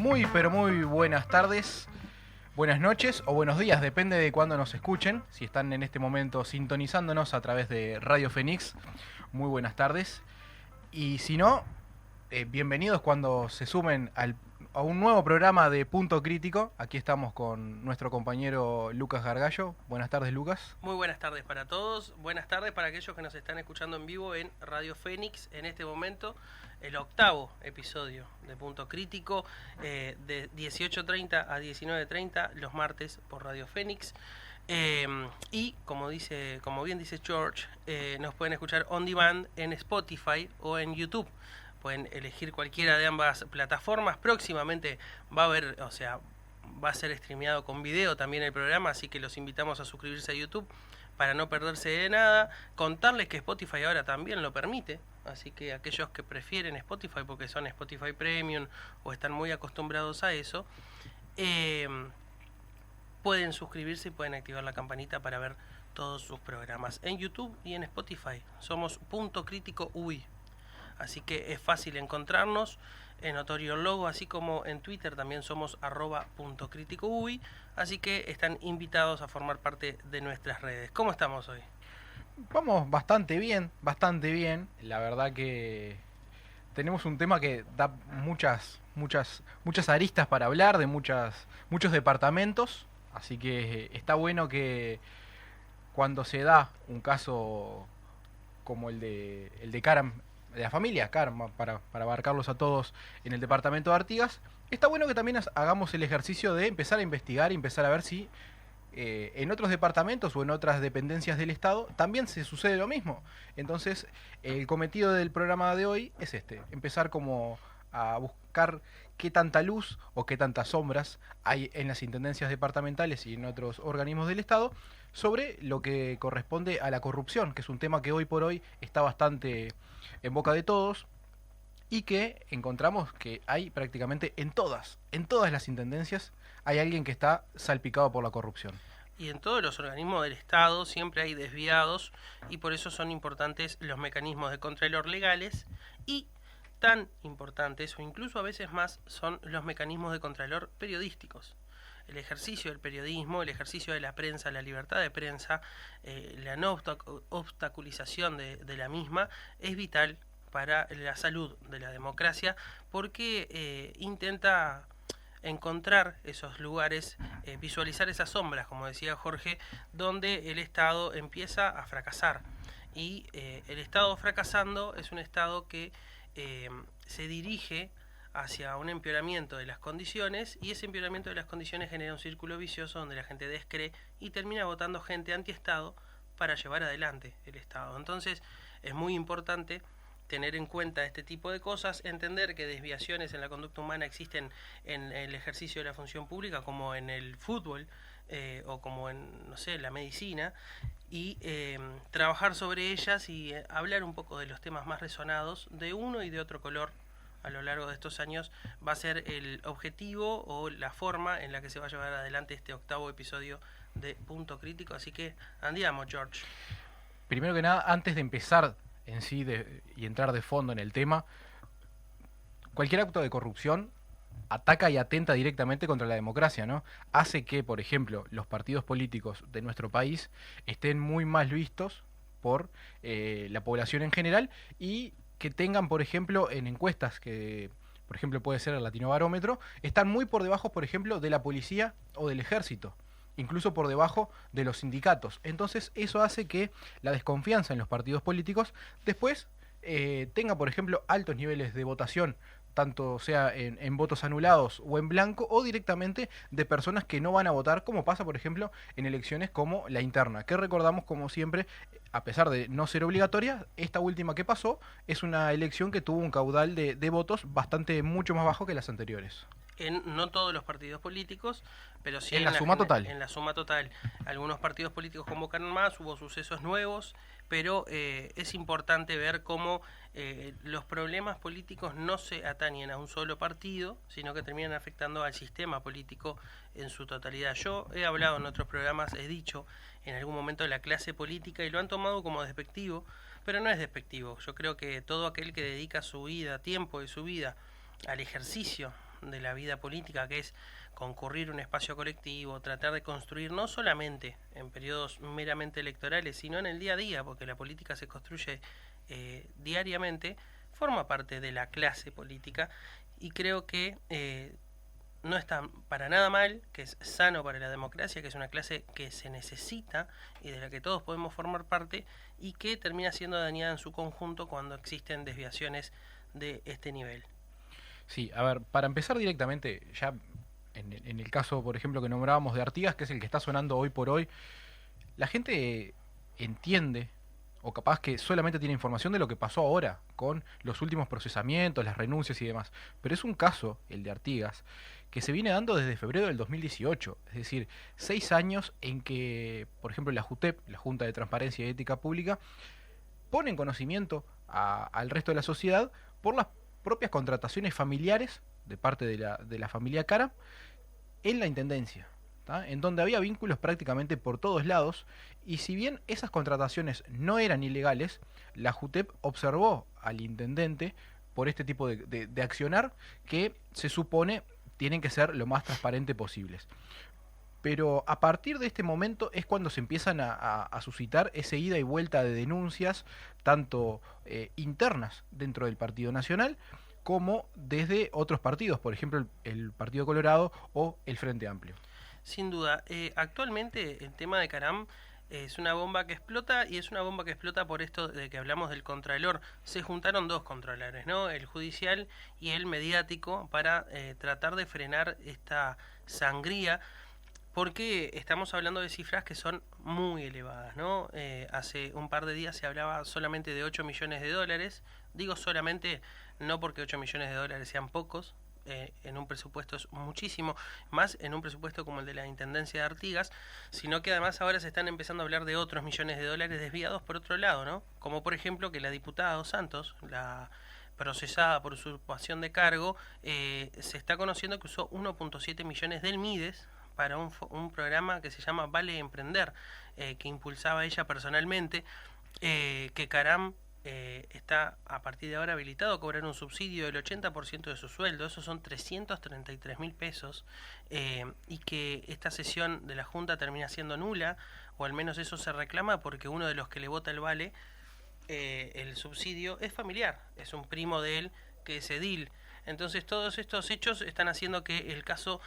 Muy, pero muy buenas tardes, buenas noches o buenos días, depende de cuándo nos escuchen. Si están en este momento sintonizándonos a través de Radio Fénix, muy buenas tardes. Y si no, bienvenidos cuando se sumen a un nuevo programa de Punto Crítico. Aquí estamos con nuestro compañero Lucas Gargallo. Buenas tardes, Lucas. Muy buenas tardes para todos. Buenas tardes para aquellos que nos están escuchando en vivo en Radio Fénix. En este momento, el 8º episodio de Punto Crítico, de 18:30 a 19:30 los martes por Radio Fénix. Y como bien dice George, nos pueden escuchar on demand en Spotify o en YouTube. Pueden elegir cualquiera de ambas plataformas. Próximamente va a ser streameado con video también el programa, así que los invitamos a suscribirse a YouTube para no perderse de nada. Contarles que Spotify ahora también lo permite, así que aquellos que prefieren Spotify porque son Spotify Premium o están muy acostumbrados a eso, pueden suscribirse y pueden activar la campanita para ver todos sus programas en YouTube y en Spotify. Somos Punto Crítico UI. Así que es fácil encontrarnos en notorio el logo, así como en Twitter también somos @puntocriticoui, así que están invitados a formar parte de nuestras redes. ¿Cómo estamos hoy? Vamos bastante bien, bastante bien. La verdad que tenemos un tema que da muchas aristas para hablar, de muchos departamentos, así que está bueno que cuando se da un caso como el de Karam, de la familia Karma, para abarcarlos a todos en el departamento de Artigas, está bueno que también hagamos el ejercicio de empezar a investigar y empezar a ver si en otros departamentos o en otras dependencias del Estado también se sucede lo mismo. Entonces, el cometido del programa de hoy es empezar como a buscar qué tanta luz o qué tantas sombras hay en las intendencias departamentales y en otros organismos del Estado sobre lo que corresponde a la corrupción, que es un tema que hoy por hoy está bastante en boca de todos y que encontramos que hay prácticamente en todas las intendencias hay alguien que está salpicado por la corrupción. Y en todos los organismos del Estado siempre hay desviados y por eso son importantes los mecanismos de contralor legales, y tan importantes o incluso a veces más son los mecanismos de contralor periodísticos. El ejercicio del periodismo, el ejercicio de la prensa, la libertad de prensa, la no obstaculización de la misma es vital para la salud de la democracia, porque intenta encontrar esos lugares, visualizar esas sombras, como decía Jorge, donde el Estado empieza a fracasar. Y el Estado fracasando es un Estado que se dirige hacia un empeoramiento de las condiciones, y ese empeoramiento de las condiciones genera un círculo vicioso donde la gente descree y termina votando gente anti-Estado para llevar adelante el Estado. Entonces es muy importante tener en cuenta este tipo de cosas, entender que desviaciones en la conducta humana existen en el ejercicio de la función pública, como en el fútbol o como en, no sé, la medicina, y trabajar sobre ellas y hablar un poco de los temas más resonados de uno y de otro color a lo largo de estos años. Va a ser el objetivo o la forma en la que se va a llevar adelante este 8º episodio de Punto Crítico, así que andiamo, George. Primero que nada, antes de empezar en sí y entrar de fondo en el tema, cualquier acto de corrupción ataca y atenta directamente contra la democracia, ¿no? Hace que, por ejemplo, los partidos políticos de nuestro país estén muy mal vistos por la población en general, y que tengan, por ejemplo, en encuestas que, por ejemplo, puede ser el Latinobarómetro, están muy por debajo, por ejemplo, de la policía o del ejército, incluso por debajo de los sindicatos. Entonces eso hace que la desconfianza en los partidos políticos después tenga, por ejemplo, altos niveles de votación, tanto sea en votos anulados o en blanco, o directamente de personas que no van a votar, como pasa, por ejemplo, en elecciones como la interna, que recordamos, como siempre, a pesar de no ser obligatoria, esta última que pasó es una elección que tuvo un caudal de votos mucho más bajo que las anteriores. En no todos los partidos políticos, pero sí en la suma total. En la suma total. Algunos partidos políticos convocaron más, hubo sucesos nuevos, pero es importante ver cómo los problemas políticos no se atañen a un solo partido, sino que terminan afectando al sistema político en su totalidad. Yo he hablado en otros programas, he dicho en algún momento de la clase política, y lo han tomado como despectivo, pero no es despectivo. Yo creo que todo aquel que dedica su vida, tiempo de su vida, al ejercicio de la vida política, que es concurrir un espacio colectivo, tratar de construir no solamente en periodos meramente electorales, sino en el día a día, porque la política se construye diariamente, forma parte de la clase política y creo que no está para nada mal, que es sano para la democracia, que es una clase que se necesita y de la que todos podemos formar parte y que termina siendo dañada en su conjunto cuando existen desviaciones de este nivel. Sí, a ver, para empezar directamente, ya en el caso, por ejemplo, que nombrábamos de Artigas, que es el que está sonando hoy por hoy, la gente entiende, o capaz que solamente tiene información de lo que pasó ahora, con los últimos procesamientos, las renuncias y demás. Pero es un caso, el de Artigas, que se viene dando desde febrero del 2018, es decir, 6 años en que, por ejemplo, la JUTEP, la Junta de Transparencia y Ética Pública, pone en conocimiento al resto de la sociedad por las propias contrataciones familiares de parte de la familia Cara en la Intendencia, ¿tá? En donde había vínculos prácticamente por todos lados, y si bien esas contrataciones no eran ilegales, la JUTEP observó al intendente por este tipo de accionar que se supone tienen que ser lo más transparente posibles. Pero a partir de este momento es cuando se empiezan a suscitar ese ida y vuelta de denuncias, tanto internas dentro del Partido Nacional, como desde otros partidos, por ejemplo el Partido Colorado o el Frente Amplio. Sin duda, actualmente el tema de Caram es una bomba que explota y es una bomba que explota por esto de que hablamos del contralor. Se juntaron dos contralores, ¿no? El judicial y el mediático para tratar de frenar esta sangría, porque estamos hablando de cifras que son muy elevadas, ¿no? Hace un par de días se hablaba solamente de 8 millones de dólares. Digo solamente, no porque 8 millones de dólares sean pocos, en un presupuesto es muchísimo, más en un presupuesto como el de la Intendencia de Artigas, sino que además ahora se están empezando a hablar de otros millones de dólares desviados por otro lado, ¿no? Como por ejemplo que la diputada Dos Santos, la procesada por usurpación de cargo, se está conociendo que usó 1.7 millones del MIDES para un programa que se llama Vale Emprender, que impulsaba ella personalmente, que Caram está a partir de ahora habilitado a cobrar un subsidio del 80% de su sueldo, esos son 333.000 pesos, y que esta sesión de la Junta termina siendo nula, o al menos eso se reclama porque uno de los que le vota el Vale, el subsidio, es familiar, es un primo de él que es edil. Entonces todos estos hechos están haciendo que el caso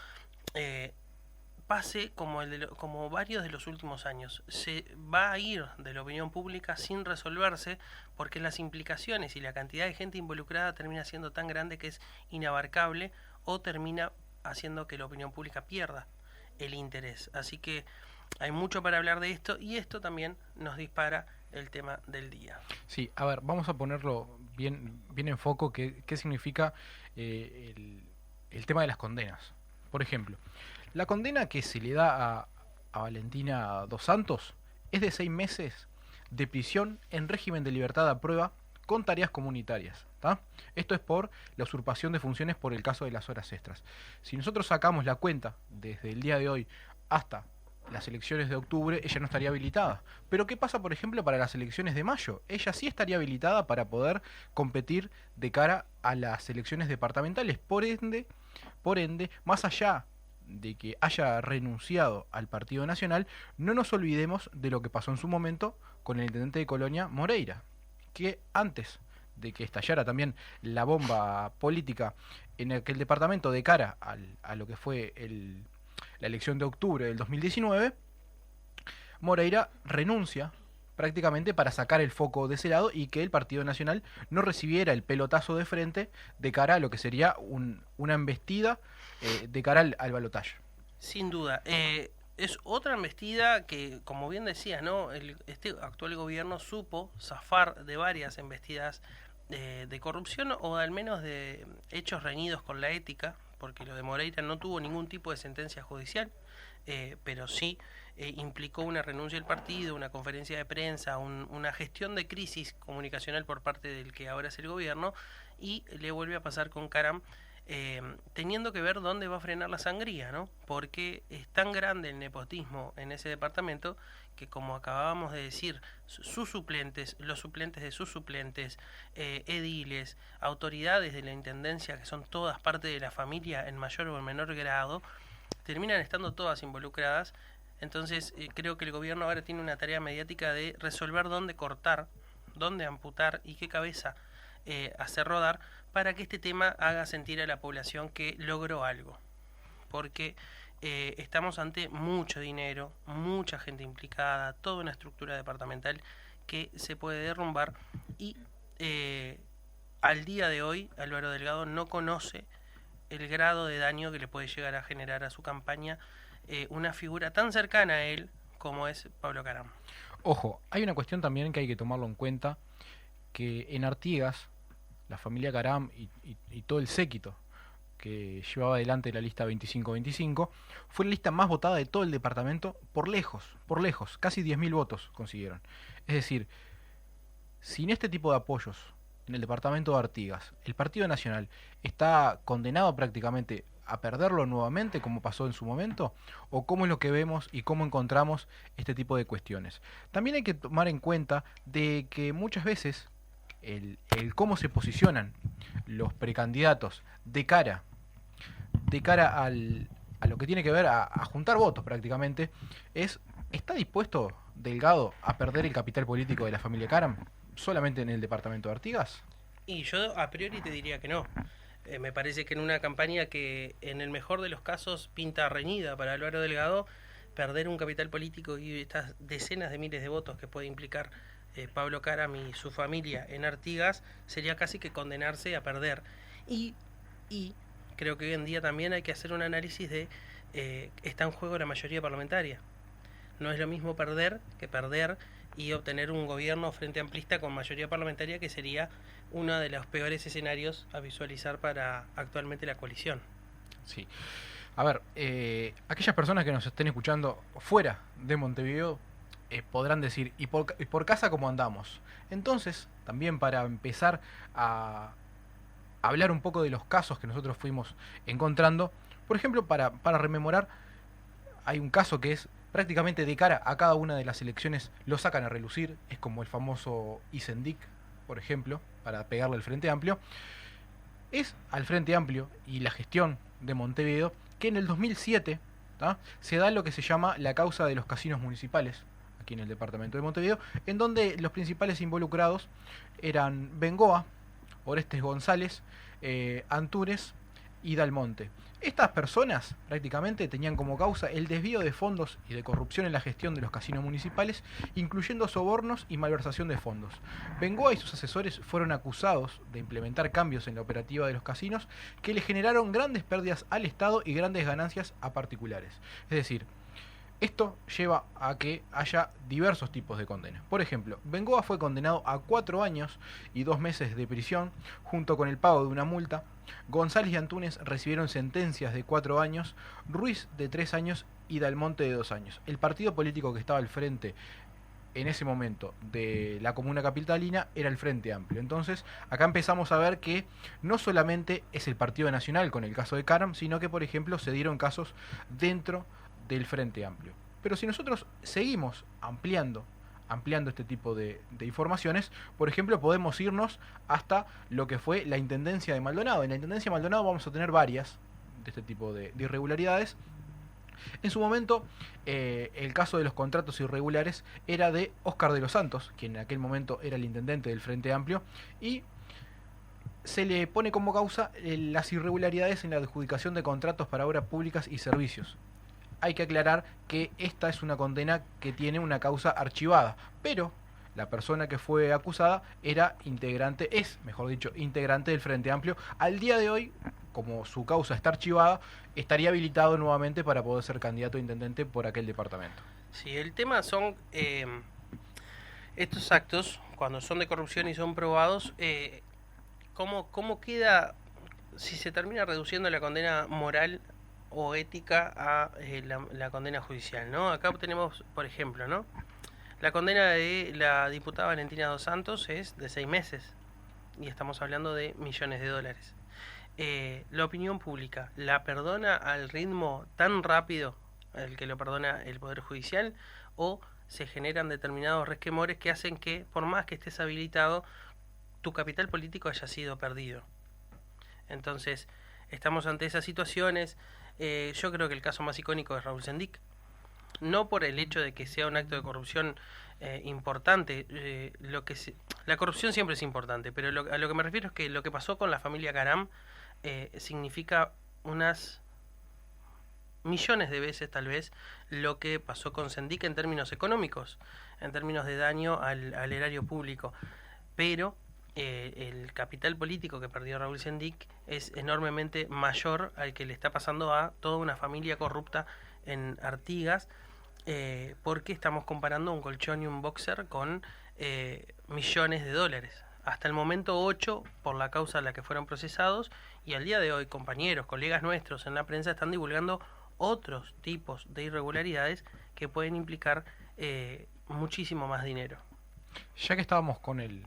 pase como varios de los últimos años. Se va a ir de la opinión pública sin resolverse porque las implicaciones y la cantidad de gente involucrada termina siendo tan grande que es inabarcable o termina haciendo que la opinión pública pierda el interés. Así que hay mucho para hablar de esto y esto también nos dispara el tema del día. Sí, a ver, vamos a ponerlo bien en foco, qué significa el tema de las condenas. Por ejemplo, la condena que se le da a Valentina Dos Santos es de 6 meses de prisión en régimen de libertad a prueba con tareas comunitarias, ¿tá? Esto es por la usurpación de funciones por el caso de las horas extras. Si nosotros sacamos la cuenta desde el día de hoy hasta las elecciones de octubre, ella no estaría habilitada. Pero ¿qué pasa, por ejemplo, para las elecciones de mayo? Ella sí estaría habilitada para poder competir de cara a las elecciones departamentales. Por ende, más allá de que haya renunciado al Partido Nacional, no nos olvidemos de lo que pasó en su momento con el intendente de Colonia, Moreira, que antes de que estallara también la bomba política en aquel departamento de cara a lo que fue la elección de octubre del 2019, Moreira renuncia prácticamente para sacar el foco de ese lado y que el Partido Nacional no recibiera el pelotazo de frente de cara a lo que sería una embestida de cara al balotaje. Sin duda. Es otra embestida que, como bien decías, ¿no? Este actual gobierno supo zafar de varias embestidas de corrupción o al menos de hechos reñidos con la ética, porque lo de Moreira no tuvo ningún tipo de sentencia judicial, pero sí implicó una renuncia del partido, una conferencia de prensa, una gestión de crisis comunicacional por parte del que ahora es el gobierno, y le vuelve a pasar con Caram, teniendo que ver dónde va a frenar la sangría, ¿no? Porque es tan grande el nepotismo en ese departamento que, como acabábamos de decir, sus suplentes, los suplentes de sus suplentes, ediles, autoridades de la intendencia, que son todas parte de la familia en mayor o en menor grado, terminan estando todas involucradas. Entonces creo que el gobierno ahora tiene una tarea mediática de resolver dónde cortar, dónde amputar y qué cabeza hacer rodar para que este tema haga sentir a la población que logró algo. Porque estamos ante mucho dinero, mucha gente implicada, toda una estructura departamental que se puede derrumbar y al día de hoy Álvaro Delgado no conoce el grado de daño que le puede llegar a generar a su campaña una figura tan cercana a él como es Pablo Caram. Ojo, hay una cuestión también que hay que tomarlo en cuenta, que en Artigas, la familia Caram y todo el séquito que llevaba adelante la lista 25-25, fue la lista más votada de todo el departamento por lejos, casi 10.000 votos consiguieron. Es decir, sin este tipo de apoyos en el departamento de Artigas, el Partido Nacional está condenado prácticamente a perderlo nuevamente como pasó en su momento, o cómo es lo que vemos y cómo encontramos este tipo de cuestiones. También hay que tomar en cuenta de que muchas veces el cómo se posicionan los precandidatos de cara a lo que tiene que ver a juntar votos prácticamente, ¿está dispuesto Delgado a perder el capital político de la familia Caram solamente en el departamento de Artigas? Y yo a priori te diría que no. Me parece que en una campaña que en el mejor de los casos pinta reñida para Álvaro Delgado, perder un capital político y estas decenas de miles de votos que puede implicar Pablo Caram y su familia en Artigas sería casi que condenarse a perder. Y creo que hoy en día también hay que hacer un análisis de está en juego la mayoría parlamentaria. No es lo mismo perder que perder y obtener un gobierno frente amplista con mayoría parlamentaria, que sería uno de los peores escenarios a visualizar para actualmente la coalición. Sí. A ver, aquellas personas que nos estén escuchando fuera de Montevideo podrán decir, ¿y por casa cómo andamos? Entonces, también para empezar a hablar un poco de los casos que nosotros fuimos encontrando, por ejemplo, para rememorar, hay un caso que es prácticamente de cara a cada una de las elecciones lo sacan a relucir, es como el famoso Isendic, por ejemplo, para pegarle al Frente Amplio. Es al Frente Amplio y la gestión de Montevideo que en el 2007 se da lo que se llama la causa de los casinos municipales, aquí en el departamento de Montevideo, en donde los principales involucrados eran Bengoa, Orestes González, Antúnez y Dalmonte. Estas personas prácticamente tenían como causa el desvío de fondos y de corrupción en la gestión de los casinos municipales, incluyendo sobornos y malversación de fondos. Bengoa y sus asesores fueron acusados de implementar cambios en la operativa de los casinos que le generaron grandes pérdidas al Estado y grandes ganancias a particulares. Es decir, esto lleva a que haya diversos tipos de condenas. Por ejemplo, Bengoa fue condenado a 4 años y 2 meses de prisión, junto con el pago de una multa. González y Antúnez recibieron sentencias de 4 años, Ruiz de 3 años y Dalmonte de 2 años. El partido político que estaba al frente en ese momento de la comuna capitalina era el Frente Amplio. Entonces, acá empezamos a ver que no solamente es el Partido Nacional con el caso de Caram, sino que, por ejemplo, se dieron casos dentro del Frente Amplio. Pero si nosotros seguimos ampliando este tipo de informaciones, por ejemplo, podemos irnos hasta lo que fue la Intendencia de Maldonado. En la Intendencia de Maldonado vamos a tener varias de este tipo de irregularidades. En su momento, el caso de los contratos irregulares era de Óscar de los Santos, quien en aquel momento era el intendente del Frente Amplio, y se le pone como causa las irregularidades en la adjudicación de contratos para obras públicas y servicios. Hay que aclarar que esta es una condena que tiene una causa archivada, pero la persona que fue acusada integrante del Frente Amplio. Al día de hoy, como su causa está archivada, estaría habilitado nuevamente para poder ser candidato a intendente por aquel departamento. Sí, el tema son estos actos, cuando son de corrupción y son probados, ¿cómo queda si se termina reduciendo la condena moral o ética a la condena judicial, ¿no? Acá tenemos, por ejemplo, ¿no? La condena de la diputada Valentina Dos Santos es de 6 meses y estamos hablando de millones de dólares. la opinión pública la perdona al ritmo tan rápido el que lo perdona el Poder Judicial, o se generan determinados resquemores que hacen que, por más que estés habilitado, tu capital político haya sido perdido. Entonces, estamos ante esas situaciones. Yo creo que el caso más icónico es Raúl Sendic, no por el hecho de que sea un acto de corrupción importante. La corrupción siempre es importante, pero a lo que me refiero es que lo que pasó con la familia Caram significa unas millones de veces tal vez lo que pasó con Sendic en términos económicos, en términos de daño al erario público. Pero el capital político que perdió Raúl Sendic es enormemente mayor al que le está pasando a toda una familia corrupta en Artigas, porque estamos comparando un colchón y un boxer con millones de dólares. Hasta el momento 8 por la causa a la que fueron procesados, y al día de hoy compañeros, colegas nuestros en la prensa están divulgando otros tipos de irregularidades que pueden implicar muchísimo más dinero. Ya que estábamos con el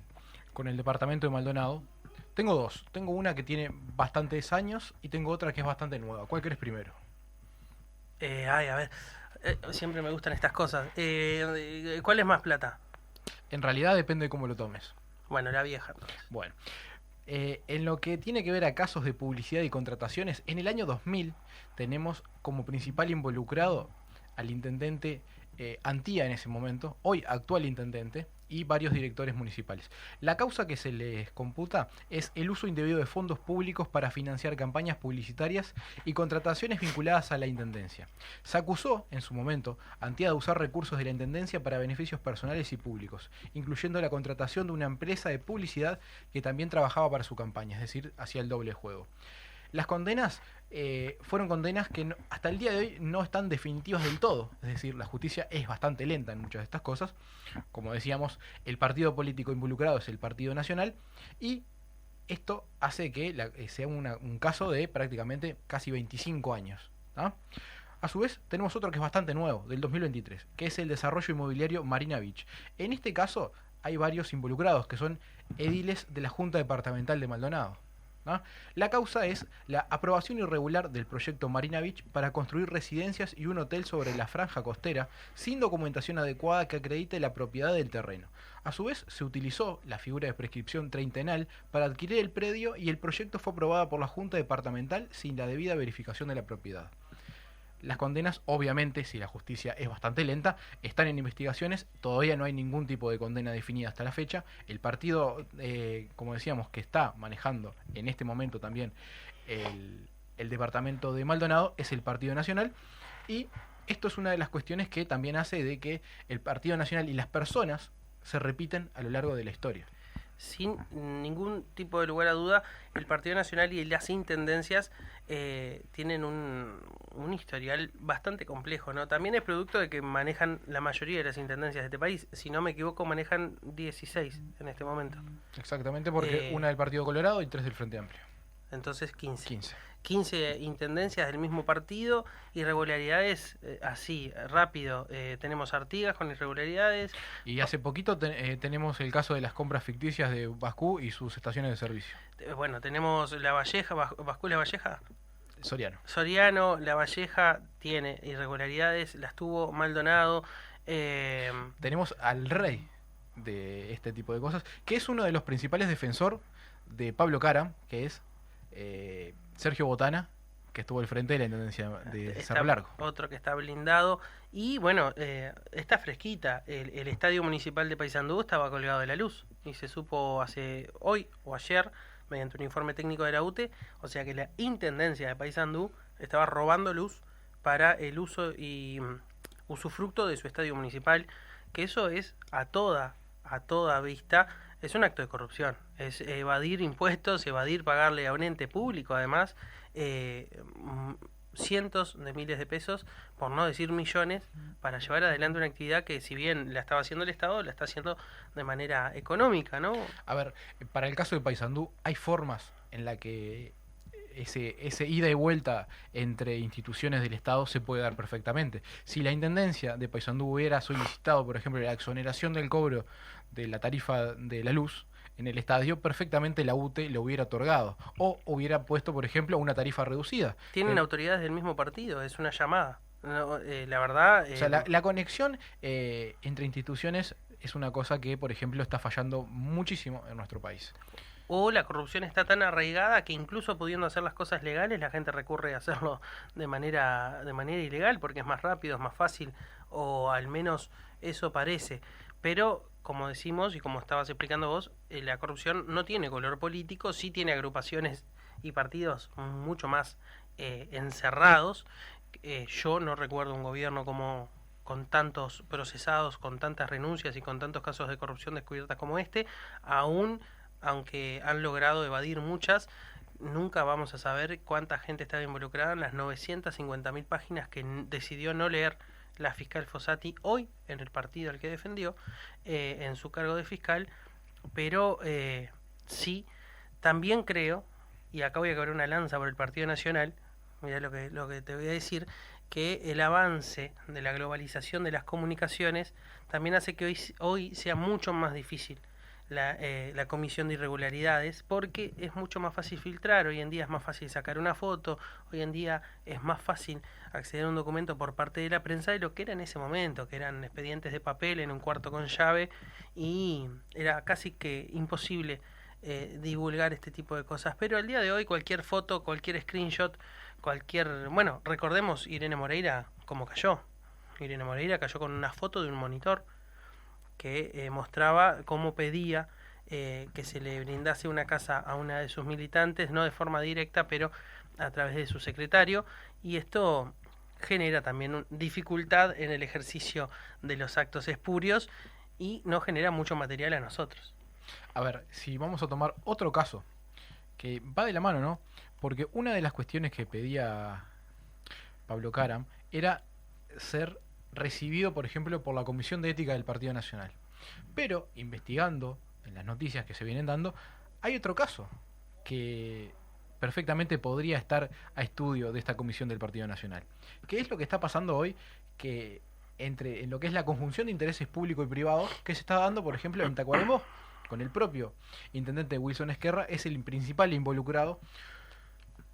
departamento de Maldonado, tengo dos. Tengo una que tiene bastantes años y tengo otra que es bastante nueva. ¿Cuál querés primero? A ver, siempre me gustan estas cosas. ¿Cuál es más plata? En realidad depende de cómo lo tomes. Bueno, la vieja. Entonces. Bueno, en lo que tiene que ver a casos de publicidad y contrataciones, en el año 2000 tenemos como principal involucrado al intendente Antía en ese momento, hoy actual intendente, y varios directores municipales. La causa que se les computa es el uso indebido de fondos públicos para financiar campañas publicitarias y contrataciones vinculadas a la intendencia. Se acusó en su momento a Antía de usar recursos de la intendencia para beneficios personales y públicos, incluyendo la contratación de una empresa de publicidad que también trabajaba para su campaña, es decir, hacía el doble juego. Las condenas fueron condenas que hasta el día de hoy no están definitivas del todo. Es decir, la justicia es bastante lenta en muchas de estas cosas. Como decíamos, el partido político involucrado es el Partido Nacional, y esto hace que sea un caso de prácticamente casi 25 años. ¿Ah? A su vez, tenemos otro que es bastante nuevo, del 2023, que es el desarrollo inmobiliario Marina Beach. En este caso hay varios involucrados, que son ediles de la Junta Departamental de Maldonado. ¿No? La causa es la aprobación irregular del proyecto Marina Beach para construir residencias y un hotel sobre la franja costera sin documentación adecuada que acredite la propiedad del terreno. A su vez, se utilizó la figura de prescripción treintañal para adquirir el predio, y el proyecto fue aprobado por la Junta Departamental sin la debida verificación de la propiedad. Las condenas, obviamente, si la justicia es bastante lenta, están en investigaciones. Todavía no hay ningún tipo de condena definida hasta la fecha. El partido, como decíamos, que está manejando en este momento también el departamento de Maldonado es el Partido Nacional. Y esto es una de las cuestiones que también hace de que el Partido Nacional y las personas se repiten a lo largo de la historia. Sin ningún tipo de lugar a duda, el Partido Nacional y las intendencias tienen un historial bastante complejo, ¿no? También es producto de que manejan la mayoría de las intendencias de este país. Si no me equivoco, manejan 16 en este momento. Exactamente, porque una del Partido Colorado y 3 del Frente Amplio. Entonces 15 intendencias del mismo partido, irregularidades así, rápido. Tenemos Artigas con irregularidades. Y hace poquito tenemos el caso de las compras ficticias de Bascú y sus estaciones de servicio. Bueno, tenemos La Valleja, Bascú y La Valleja. Soriano, La Valleja tiene irregularidades, las tuvo Maldonado. Tenemos al rey de este tipo de cosas, que es uno de los principales defensores de Pablo Caram, que es Sergio Botana, que estuvo al frente de la intendencia de Cerro Largo. Otro que está blindado. Y bueno, está fresquita. El estadio municipal de Paysandú estaba colgado de la luz, y se supo hoy o ayer, mediante un informe técnico de la UTE, o sea que la intendencia de Paysandú estaba robando luz para el uso y usufructo de su estadio municipal, que eso es a toda vista. Es un acto de corrupción, es evadir impuestos, evadir pagarle a un ente público, además, cientos de miles de pesos, por no decir millones, para llevar adelante una actividad que, si bien la estaba haciendo el Estado, la está haciendo de manera económica, ¿no? A ver, para el caso de Paysandú, hay formas en la que ese ida y vuelta entre instituciones del Estado se puede dar perfectamente. Si la Intendencia de Paysandú hubiera solicitado, por ejemplo, la exoneración del cobro de la tarifa de la luz, en el estadio, perfectamente la UTE lo hubiera otorgado. O hubiera puesto, por ejemplo, una tarifa reducida. Tienen autoridades del mismo partido, es una llamada. No, la verdad... O sea, la conexión entre instituciones es una cosa que, por ejemplo, está fallando muchísimo en nuestro país. O la corrupción está tan arraigada que incluso pudiendo hacer las cosas legales, la gente recurre a hacerlo de manera ilegal porque es más rápido, es más fácil, o al menos eso parece. Pero, como decimos y como estabas explicando vos, la corrupción no tiene color político, sí tiene agrupaciones y partidos mucho más encerrados. Yo no recuerdo un gobierno como con tantos procesados, con tantas renuncias y con tantos casos de corrupción descubiertas como este, aún aunque han logrado evadir muchas, nunca vamos a saber cuánta gente estaba involucrada en las 950.000 páginas que decidió no leer la fiscal Fossati hoy en el partido al que defendió en su cargo de fiscal, pero sí, también creo, y acá voy a cobrar una lanza por el Partido Nacional, mira lo que te voy a decir, que el avance de la globalización de las comunicaciones también hace que hoy sea mucho más difícil la comisión de irregularidades, porque es mucho más fácil filtrar, hoy en día es más fácil sacar una foto, hoy en día es más fácil acceder a un documento por parte de la prensa de lo que era en ese momento, que eran expedientes de papel en un cuarto con llave y era casi que imposible divulgar este tipo de cosas, pero al día de hoy cualquier foto, cualquier screenshot, bueno, recordemos Irene Moreira cómo cayó. Irene Moreira cayó con una foto de un monitor que mostraba cómo pedía que se le brindase una casa a una de sus militantes, no de forma directa, pero a través de su secretario, y esto genera también dificultad en el ejercicio de los actos espurios y nos genera mucho material a nosotros. A ver, si vamos a tomar otro caso, que va de la mano, ¿no? Porque una de las cuestiones que pedía Pablo Caram era ser recibido, por ejemplo, por la Comisión de Ética del Partido Nacional. Pero, investigando en las noticias que se vienen dando, hay otro caso que perfectamente podría estar a estudio de esta Comisión del Partido Nacional. ¿Qué es lo que está pasando hoy? Que en lo que es la conjunción de intereses públicos y privados que se está dando, por ejemplo, en Tacuarembó, con el propio intendente Wilson Esquerra, es el principal involucrado.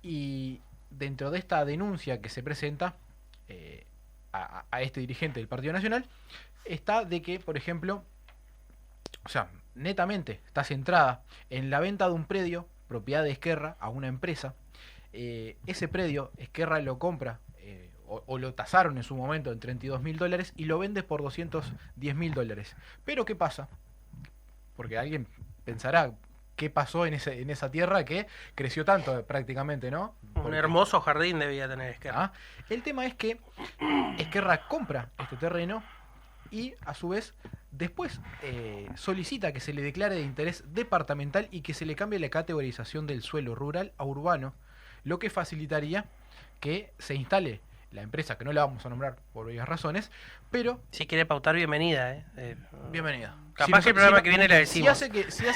Y dentro de esta denuncia que se presenta a este dirigente del Partido Nacional, está de que, por ejemplo, o sea, netamente está centrada en la venta de un predio, propiedad de Esquerra, a una empresa. Ese predio, Esquerra lo compra, o lo tasaron en su momento en $32.000 y lo vende por $210.000. Pero ¿qué pasa? Porque alguien pensará, ¿qué pasó en esa tierra que creció tanto prácticamente, ¿no? Un hermoso jardín debía tener Esquerra. El tema es que Esquerra compra este terreno y a su vez después solicita que se le declare de interés departamental y que se le cambie la categorización del suelo rural a urbano, lo que facilitaría que se instale la empresa, que no la vamos a nombrar por obvias razones, pero... Si quiere pautar, bienvenida. Bienvenida. Capaz que el programa que viene la decimos. Si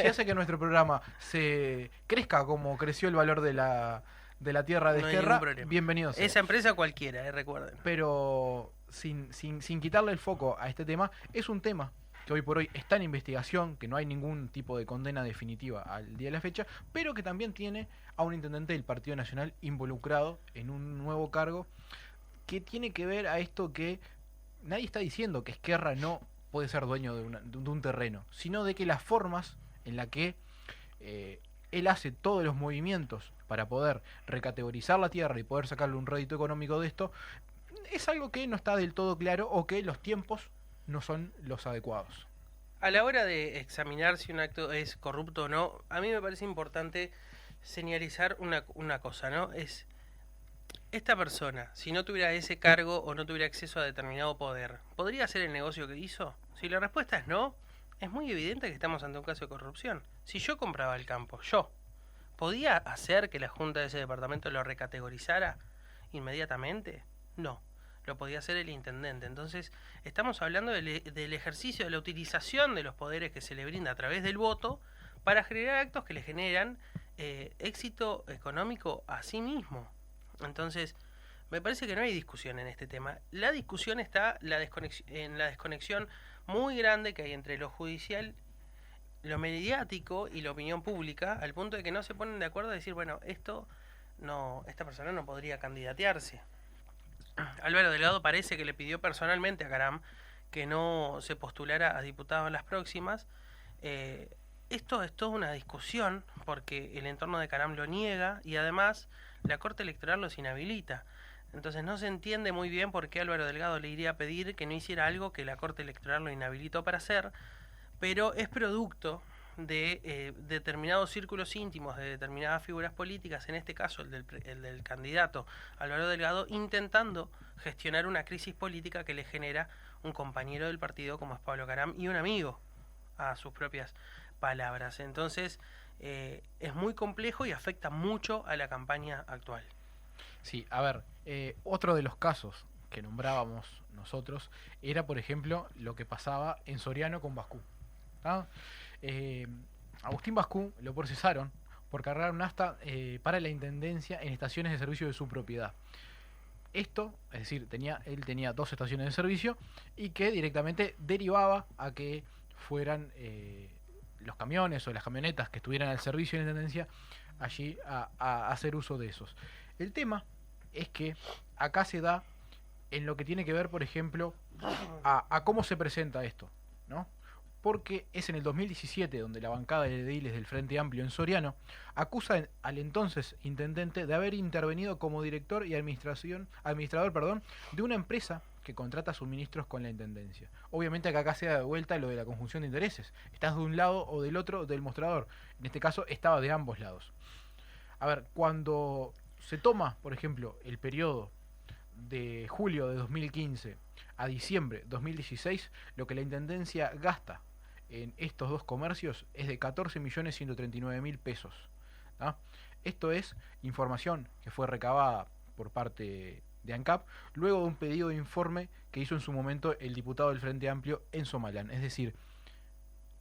hace que nuestro programa se crezca como creció el valor de la tierra de Esquerra, bienvenidos. Esa empresa cualquiera, recuerden. Pero sin quitarle el foco a este tema, es un tema que hoy por hoy está en investigación, que no hay ningún tipo de condena definitiva al día de la fecha, pero que también tiene a un intendente del Partido Nacional involucrado en un nuevo cargo que tiene que ver a esto que nadie está diciendo que Esquerra no puede ser dueño de un terreno, sino de que las formas en las que él hace todos los movimientos para poder recategorizar la tierra y poder sacarle un rédito económico de esto, es algo que no está del todo claro o que los tiempos no son los adecuados. A la hora de examinar si un acto es corrupto o no, a mí me parece importante señalizar una cosa, ¿no? Es esta persona, si no tuviera ese cargo o no tuviera acceso a determinado poder, ¿podría hacer el negocio que hizo? Si la respuesta es no, es muy evidente que estamos ante un caso de corrupción. Si yo compraba el campo, ¿podía hacer que la Junta de ese departamento lo recategorizara inmediatamente? No, lo podía hacer el intendente. Entonces, estamos hablando del ejercicio, de la utilización de los poderes que se le brinda a través del voto para generar actos que le generan éxito económico a sí mismo. Entonces, me parece que no hay discusión en este tema. La discusión está en la desconexión muy grande que hay entre lo judicial lo mediático y la opinión pública, al punto de que no se ponen de acuerdo a decir, bueno, esta persona no podría candidatearse. Álvaro Delgado parece que le pidió personalmente a Caram que no se postulara a diputado en las próximas. Esto es toda una discusión porque el entorno de Caram lo niega y además la Corte Electoral los inhabilita. Entonces no se entiende muy bien por qué Álvaro Delgado le iría a pedir que no hiciera algo que la Corte Electoral lo inhabilitó para hacer, pero es producto de determinados círculos íntimos de determinadas figuras políticas, en este caso el del candidato Álvaro Delgado, intentando gestionar una crisis política que le genera un compañero del partido como es Pablo Caram y un amigo, a sus propias palabras. Entonces es muy complejo y afecta mucho a la campaña actual. Sí, a ver, otro de los casos que nombrábamos nosotros era, por ejemplo, lo que pasaba en Soriano con Bascú. ¿Ah? Agustín Bascú lo procesaron por cargar un asta para la intendencia en estaciones de servicio de su propiedad. Esto, es decir, él tenía 2 estaciones de servicio y que directamente derivaba a que fueran los camiones o las camionetas que estuvieran al servicio de la intendencia allí a hacer uso de esos. El tema es que acá se da en lo que tiene que ver, por ejemplo, a cómo se presenta esto, ¿no? Porque es en el 2017 donde la bancada de ediles del Frente Amplio en Soriano acusa al entonces intendente de haber intervenido como director y administrador de una empresa que contrata suministros con la intendencia. Obviamente que acá se da de vuelta lo de la conjunción de intereses. Estás de un lado o del otro del mostrador. En este caso estaba de ambos lados. A ver, cuando se toma, por ejemplo, el periodo de julio de 2015 a diciembre de 2016, lo que la intendencia gasta en estos 2 comercios es de 14.139.000 pesos. ¿Ah? Esto es información que fue recabada por parte de ANCAP luego de un pedido de informe que hizo en su momento el diputado del Frente Amplio Enzo Malán. Es decir,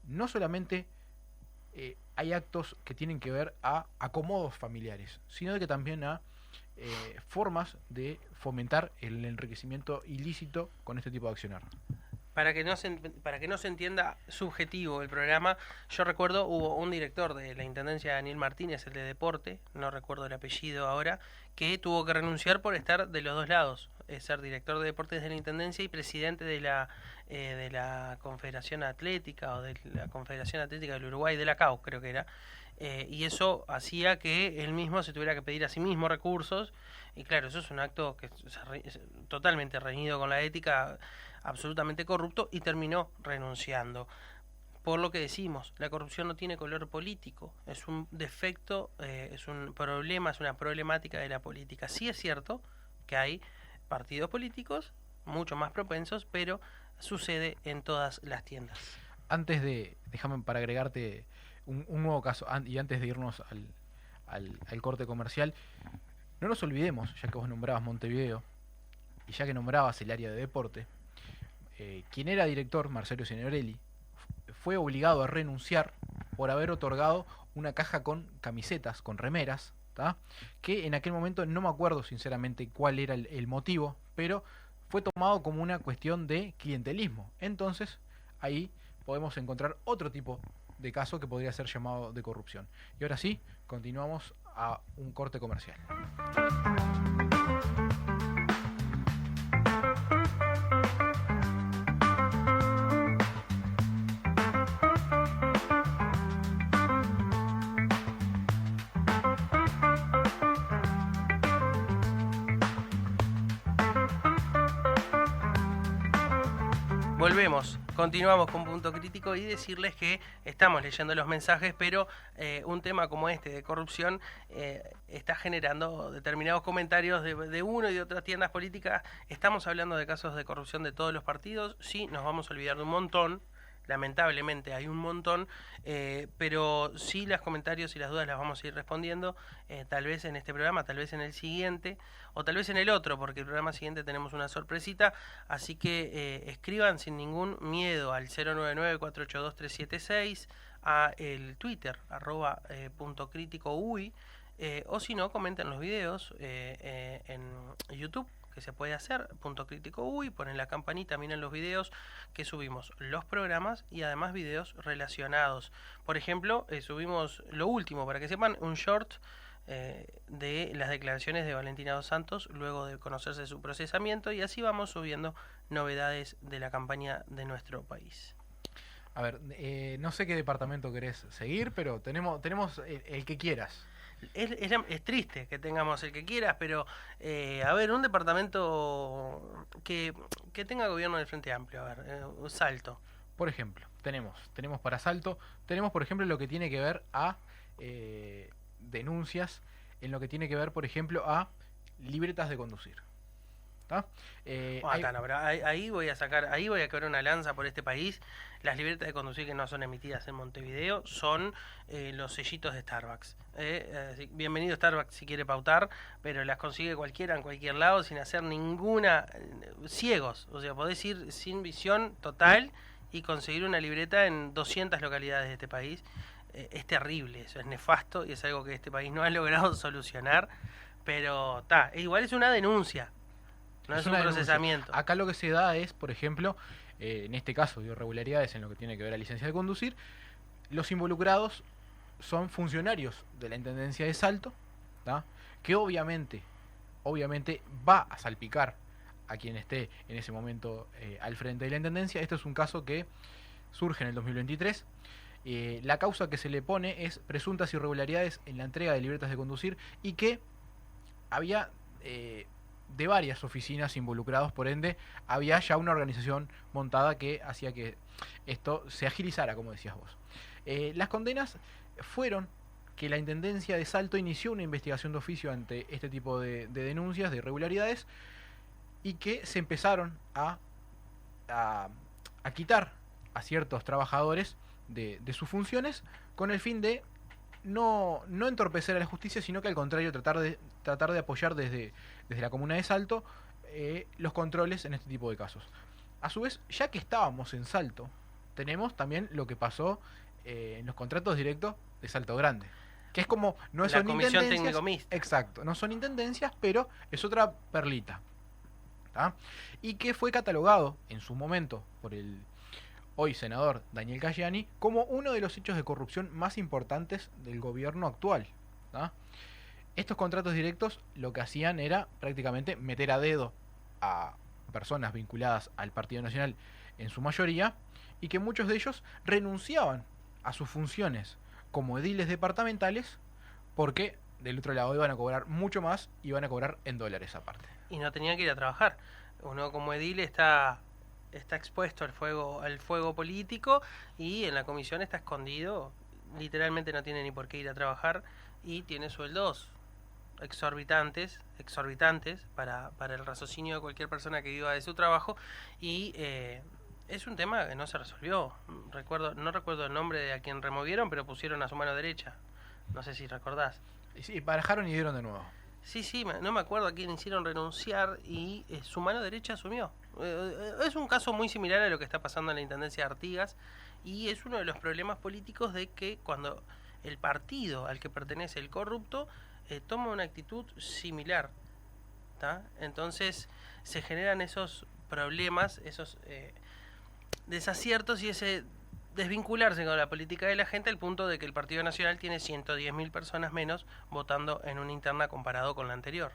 no solamente hay actos que tienen que ver a acomodos familiares, sino que también a formas de fomentar el enriquecimiento ilícito con este tipo de accionar. Para que no se entienda subjetivo el programa, yo recuerdo hubo un director de la Intendencia, Daniel Martínez, el de Deporte, no recuerdo el apellido ahora, que tuvo que renunciar por estar de los dos lados, ser director de Deportes de la Intendencia y presidente de la Confederación Atlética o de la Confederación Atlética del Uruguay, de la CAU creo que era, y eso hacía que él mismo se tuviera que pedir a sí mismo recursos, y claro, eso es un acto que es totalmente reñido con la ética, absolutamente corrupto, y terminó renunciando. Por lo que decimos, la corrupción no tiene color político, es un defecto, es un problema, es una problemática de la política. Sí es cierto que hay partidos políticos mucho más propensos, pero sucede en todas las tiendas. Déjame para agregarte un nuevo caso, y antes de irnos al corte comercial, no nos olvidemos, ya que vos nombrabas Montevideo, y ya que nombrabas el área de deporte, quien era director, Marcelo Signorelli, fue obligado a renunciar por haber otorgado una caja con camisetas, con remeras, ¿tá? Que en aquel momento no me acuerdo sinceramente cuál era el motivo, pero fue tomado como una cuestión de clientelismo. Entonces, ahí podemos encontrar otro tipo de caso que podría ser llamado de corrupción. Y ahora sí, continuamos a un corte comercial. Volvemos, continuamos con Punto Crítico y decirles que estamos leyendo los mensajes, pero un tema como este de corrupción está generando determinados comentarios de uno y de otras tiendas políticas. Estamos hablando de casos de corrupción de todos los partidos, sí, nos vamos a olvidar de un montón. Lamentablemente hay un montón, pero sí los comentarios y las dudas las vamos a ir respondiendo, tal vez en este programa, tal vez en el siguiente, o tal vez en el otro, porque el programa siguiente tenemos una sorpresita, así que escriban sin ningún miedo al 099-482-376, a el Twitter, @puntocriticouy, o si no, comenten los videos en YouTube, que se puede hacer, Punto Crítico UI, ponen la campanita, miren los videos que subimos, los programas y además videos relacionados. Por ejemplo, subimos lo último, para que sepan, un short de las declaraciones de Valentina Dos Santos luego de conocerse su procesamiento, y así vamos subiendo novedades de la campaña de nuestro país. A ver, no sé qué departamento querés seguir, pero tenemos el que quieras. Es triste que tengamos el que quieras, pero a ver, un departamento que tenga gobierno del Frente Amplio, a ver, Salto. Por ejemplo, tenemos para Salto, tenemos por ejemplo lo que tiene que ver a denuncias, en lo que tiene que ver, por ejemplo, a libretas de conducir. Ahí voy a quebrar una lanza por este país. Las libretas de conducir que no son emitidas en Montevideo son los sellitos de Starbucks. Bienvenido Starbucks si quiere pautar, pero las consigue cualquiera en cualquier lado sin hacer ninguna... ciegos, o sea, podés ir sin visión total y conseguir una libreta en 200 localidades de este país. Es terrible, eso es nefasto y es algo que este país no ha logrado solucionar, pero igual es una denuncia. No es un procesamiento. Denuncia. Acá lo que se da es, por ejemplo, en este caso de irregularidades en lo que tiene que ver a licencia de conducir, los involucrados son funcionarios de la Intendencia de Salto, que obviamente va a salpicar a quien esté en ese momento al frente de la Intendencia. Este es un caso que surge en el 2023. La causa que se le pone es presuntas irregularidades en la entrega de libretas de conducir y que había... de varias oficinas involucrados, por ende había ya una organización montada que hacía que esto se agilizara, como decías vos. Las condenas fueron que la Intendencia de Salto inició una investigación de oficio ante este tipo de denuncias, de irregularidades, y que se empezaron a quitar a ciertos trabajadores de sus funciones con el fin de no entorpecer a la justicia, sino que al contrario tratar de apoyar desde la comuna de Salto los controles en este tipo de casos. A su vez, ya que estábamos en Salto, tenemos también lo que pasó en los contratos directos de Salto Grande, que es como no son Comisión intendencias, Técnico Mixta. exacto, no son intendencias, pero es otra perlita, y que fue catalogado en su momento por el hoy senador Daniel Cayani como uno de los hechos de corrupción más importantes del gobierno actual. Estos contratos directos lo que hacían era prácticamente meter a dedo a personas vinculadas al Partido Nacional en su mayoría, y que muchos de ellos renunciaban a sus funciones como ediles departamentales porque del otro lado iban a cobrar mucho más y iban a cobrar en dólares aparte. Y no tenían que ir a trabajar. Uno como edil está expuesto al fuego político, y en la comisión está escondido, literalmente no tiene ni por qué ir a trabajar y tiene sueldos exorbitantes para el raciocinio de cualquier persona que viva de su trabajo, y es un tema que no se resolvió. No recuerdo el nombre de a quien removieron, pero pusieron a su mano derecha. No sé si recordás. Sí, barajaron y dieron de nuevo. Sí, no me acuerdo a quién hicieron renunciar y su mano derecha asumió. Es un caso muy similar a lo que está pasando en la Intendencia de Artigas, y es uno de los problemas políticos de que cuando el partido al que pertenece el corrupto toma una actitud similar, entonces se generan esos problemas, esos desaciertos y ese desvincularse con la política de la gente, al punto de que el Partido Nacional tiene 110.000 personas menos votando en una interna comparado con la anterior.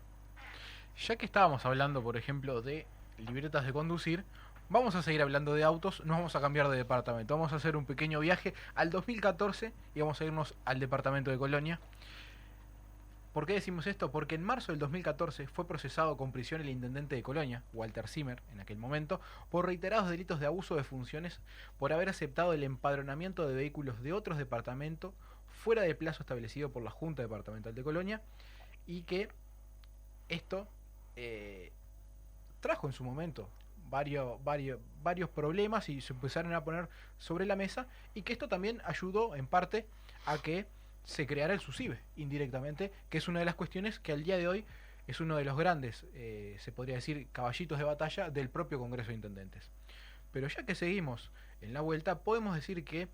Ya que estábamos hablando, por ejemplo, de libretas de conducir, vamos a seguir hablando de autos, nos vamos a cambiar de departamento. Vamos a hacer un pequeño viaje al 2014 y vamos a irnos al departamento de Colonia. ¿Por qué decimos esto? Porque en marzo del 2014 fue procesado con prisión el intendente de Colonia, Walter Zimmer, en aquel momento, por reiterados delitos de abuso de funciones por haber aceptado el empadronamiento de vehículos de otros departamentos fuera del plazo establecido por la Junta Departamental de Colonia, y que esto trajo en su momento varios problemas y se empezaron a poner sobre la mesa, y que esto también ayudó en parte a que se creara el SUSIBE indirectamente, que es una de las cuestiones que al día de hoy es uno de los grandes, se podría decir, caballitos de batalla del propio Congreso de Intendentes. Pero ya que seguimos en la vuelta, podemos decir que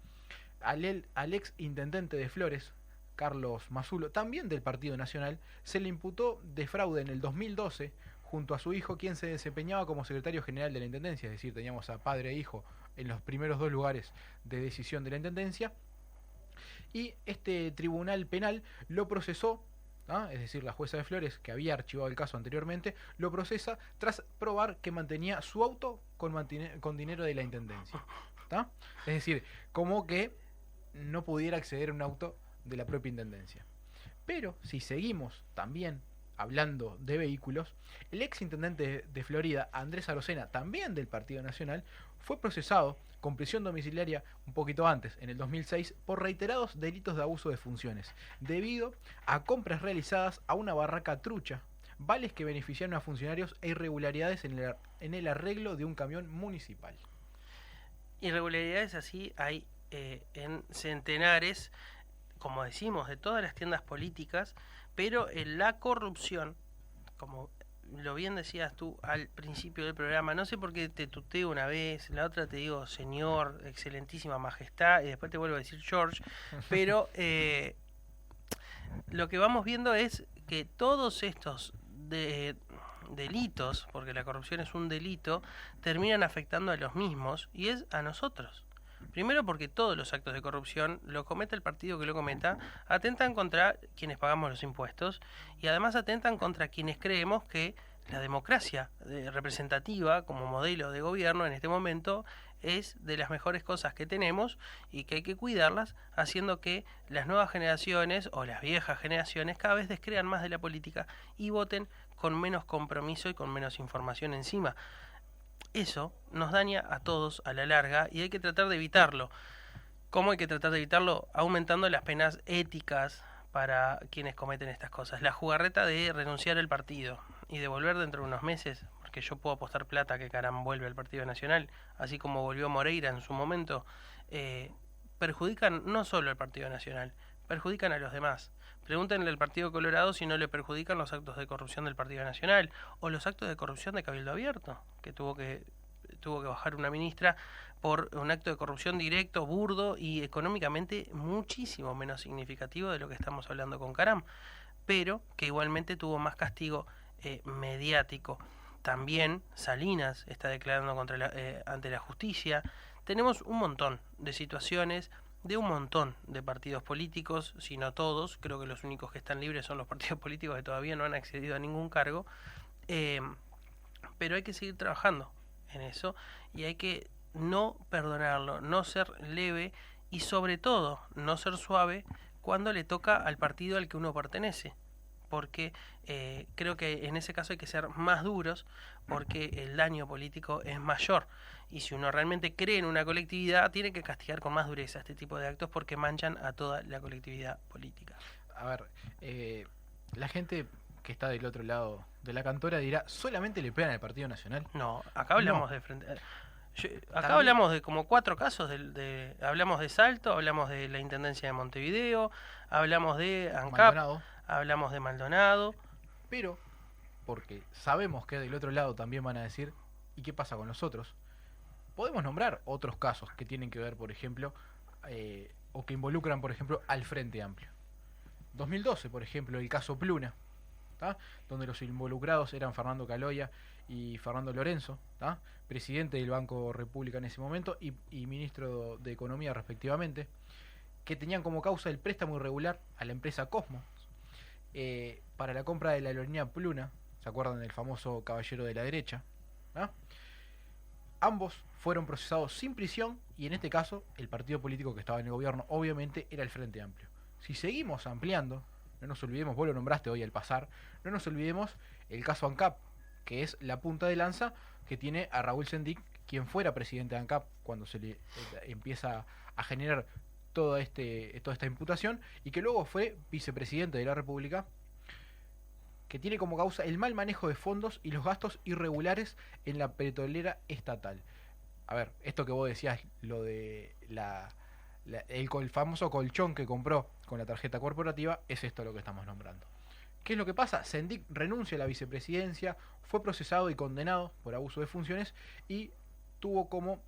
al ex intendente de Flores, Carlos Masulo, también del Partido Nacional, se le imputó de fraude en el 2012, junto a su hijo, quien se desempeñaba como secretario general de la Intendencia, es decir, teníamos a padre e hijo en los primeros dos lugares de decisión de la Intendencia, y este tribunal penal lo procesó, es decir, la jueza de Flores, que había archivado el caso anteriormente, lo procesa tras probar que mantenía su auto con dinero de la Intendencia. ¿Tá? Es decir, como que no pudiera acceder a un auto de la propia Intendencia. Pero si seguimos también hablando de vehículos, el ex intendente de Florida, Andrés Arocena, también del Partido Nacional, fue procesado con prisión domiciliaria un poquito antes, en el 2006, por reiterados delitos de abuso de funciones, debido a compras realizadas a una barraca trucha, vales que beneficiaron a funcionarios e irregularidades en el arreglo de un camión municipal. Irregularidades así hay en centenares, como decimos, de todas las tiendas políticas, pero en la corrupción, como lo bien decías tú al principio del programa, no sé por qué te tuteo una vez, la otra te digo señor, excelentísima majestad, y después te vuelvo a decir George, pero lo que vamos viendo es que todos estos delitos, porque la corrupción es un delito, terminan afectando a los mismos, y es a nosotros. Primero porque todos los actos de corrupción, lo cometa el partido que lo cometa, atentan contra quienes pagamos los impuestos y además atentan contra quienes creemos que la democracia representativa como modelo de gobierno en este momento es de las mejores cosas que tenemos y que hay que cuidarlas, haciendo que las nuevas generaciones o las viejas generaciones cada vez descrean más de la política y voten con menos compromiso y con menos información encima. Eso nos daña a todos a la larga y hay que tratar de evitarlo. ¿Cómo hay que tratar de evitarlo? Aumentando las penas éticas para quienes cometen estas cosas. La jugarreta de renunciar al partido y de volver dentro de unos meses, porque yo puedo apostar plata que Caram vuelve al Partido Nacional, así como volvió Moreira en su momento, perjudican no solo al Partido Nacional, perjudican a los demás. Pregúntenle al Partido Colorado si no le perjudican los actos de corrupción del Partido Nacional o los actos de corrupción de Cabildo Abierto, que tuvo que bajar una ministra por un acto de corrupción directo, burdo y económicamente muchísimo menos significativo de lo que estamos hablando con Caram, pero que igualmente tuvo más castigo mediático. También Salinas está declarando ante la justicia. Tenemos un montón de situaciones de un montón de partidos políticos, si no todos, creo que los únicos que están libres son los partidos políticos que todavía no han accedido a ningún cargo, pero hay que seguir trabajando en eso y hay que no perdonarlo, no ser leve y sobre todo no ser suave cuando le toca al partido al que uno pertenece, porque creo que en ese caso hay que ser más duros porque el daño político es mayor y si uno realmente cree en una colectividad tiene que castigar con más dureza este tipo de actos porque manchan a toda la colectividad política. A ver, la gente que está del otro lado de la cantora dirá, ¿solamente le pegan al Partido Nacional? No, acá hablamos No. de frente... Acá hablamos de como 4 casos, hablamos de Salto, hablamos de la Intendencia de Montevideo, hablamos de ANCAP, Maldonado. Hablamos de Maldonado. Pero, porque sabemos que del otro lado también van a decir, ¿y qué pasa con los otros? Podemos nombrar otros casos que tienen que ver, por ejemplo, o que involucran, por ejemplo, al Frente Amplio. 2012, por ejemplo, el caso Pluna, ¿tá? Donde los involucrados eran Fernando Caloya y Fernando Lorenzo, ¿tá? Presidente del Banco República en ese momento y ministro de Economía respectivamente, que tenían como causa el préstamo irregular a la empresa Cosmos para la compra de la aerolínea Pluna, ¿se acuerdan del famoso caballero de la derecha? ¿Ah? Ambos fueron procesados sin prisión y en este caso el partido político que estaba en el gobierno obviamente era el Frente Amplio. Si seguimos ampliando, no nos olvidemos, vos lo nombraste hoy al pasar, no nos olvidemos el caso ANCAP, que es la punta de lanza que tiene a Raúl Sendic, quien fuera presidente de ANCAP cuando se le empieza a generar toda esta imputación y que luego fue vicepresidente de la República, que tiene como causa el mal manejo de fondos y los gastos irregulares en la petrolera estatal. A ver, esto que vos decías, lo de el famoso colchón que compró con la tarjeta corporativa, es esto lo que estamos nombrando. ¿Qué es lo que pasa? Sendic renuncia a la vicepresidencia, fue procesado y condenado por abuso de funciones y tuvo como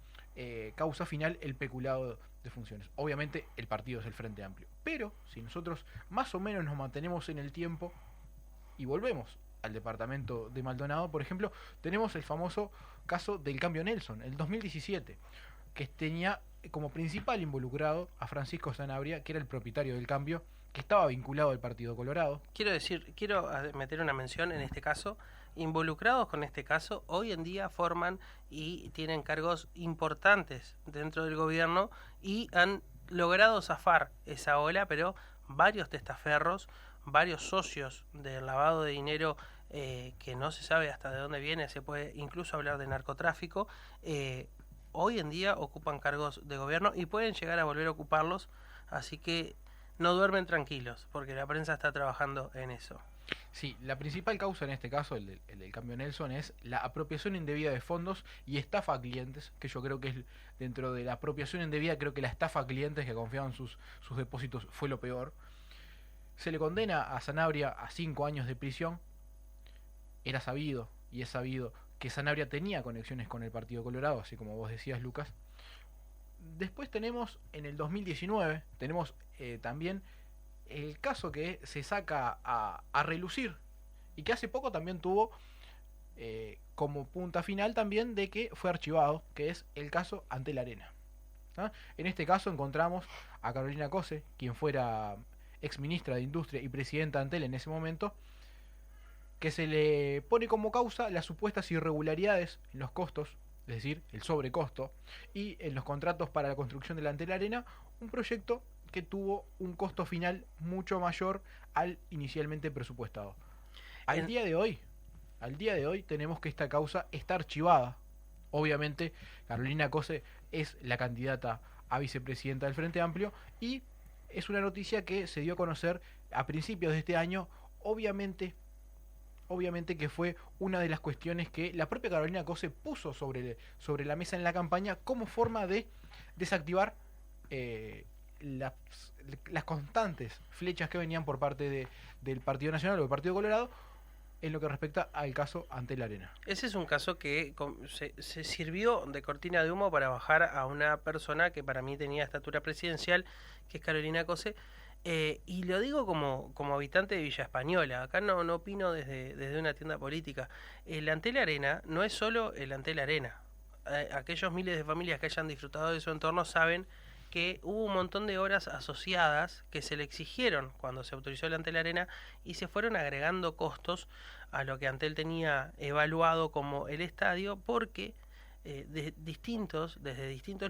causa final el peculado de funciones. Obviamente el partido es el Frente Amplio, pero si nosotros más o menos nos mantenemos en el tiempo y volvemos al departamento de Maldonado, por ejemplo, tenemos el famoso caso del cambio Nelson, el 2017, que tenía como principal involucrado a Francisco Sanabria, que era el propietario del cambio, que estaba vinculado al Partido Colorado. Quiero meter una mención en este caso. Involucrados con este caso, hoy en día forman y tienen cargos importantes dentro del gobierno y han logrado zafar esa ola, pero varios testaferros, varios socios del lavado de dinero que no se sabe hasta de dónde viene, se puede incluso hablar de narcotráfico, hoy en día ocupan cargos de gobierno y pueden llegar a volver a ocuparlos, así que no duermen tranquilos, porque la prensa está trabajando en eso. Sí, la principal causa en este caso, el del cambio Nelson, es la apropiación indebida de fondos y estafa a clientes, que yo creo que es dentro de la apropiación indebida, creo que la estafa a clientes que confiaban sus depósitos fue lo peor. Se le condena a Sanabria a 5 años de prisión. Era sabido, y es sabido, que Sanabria tenía conexiones con el Partido Colorado, así como vos decías, Lucas. Después tenemos, en el 2019, tenemos también el caso que se saca a relucir y que hace poco también tuvo como punta final también de que fue archivado, que es el caso Antel Arena. ¿Ah? En este caso encontramos a Carolina Cose, quien fuera ex ministra de Industria y presidenta de Antel en ese momento, que se le pone como causa las supuestas irregularidades en los costos, es decir, el sobrecosto, y en los contratos para la construcción de la Antel Arena, un proyecto que tuvo un costo final mucho mayor al inicialmente presupuestado. Al día de hoy tenemos que esta causa está archivada. Obviamente, Carolina Cose es la candidata a vicepresidenta del Frente Amplio y es una noticia que se dio a conocer a principios de este año. Obviamente que fue una de las cuestiones que la propia Carolina Cose puso sobre la mesa en la campaña como forma de desactivar las constantes flechas que venían por parte del Partido Nacional o del Partido Colorado en lo que respecta al caso Antel Arena. Ese es un caso que se sirvió de cortina de humo para bajar a una persona que para mí tenía estatura presidencial, que es Carolina Cose, y lo digo como habitante de Villa Española. Acá no opino desde una tienda política. El Antel Arena no es solo el Antel Arena. Aquellos miles de familias que hayan disfrutado de su entorno saben que hubo un montón de horas asociadas que se le exigieron cuando se autorizó el Antel Arena y se fueron agregando costos a lo que Antel tenía evaluado como el estadio, porque desde distintos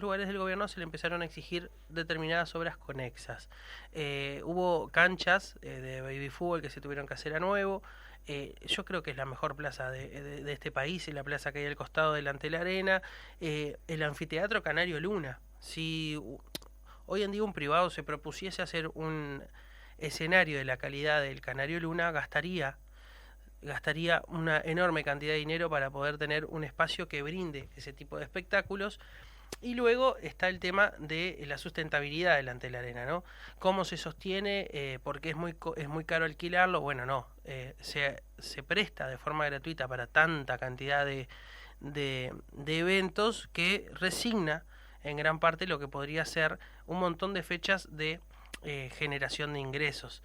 lugares del gobierno se le empezaron a exigir determinadas obras conexas. Hubo canchas de baby fútbol que se tuvieron que hacer a nuevo. Yo creo que es la mejor plaza de este país, la plaza que hay al costado del Antel Arena, el anfiteatro Canario Luna. Si hoy en día un privado se propusiese hacer un escenario de la calidad del Canario Luna, gastaría una enorme cantidad de dinero para poder tener un espacio que brinde ese tipo de espectáculos. Y luego está el tema de la sustentabilidad del Antel Arena, ¿no? ¿Cómo se sostiene? Porque es muy caro alquilarlo. Bueno, no, se presta de forma gratuita para tanta cantidad de eventos que resigna en gran parte lo que podría ser un montón de fechas de generación de ingresos.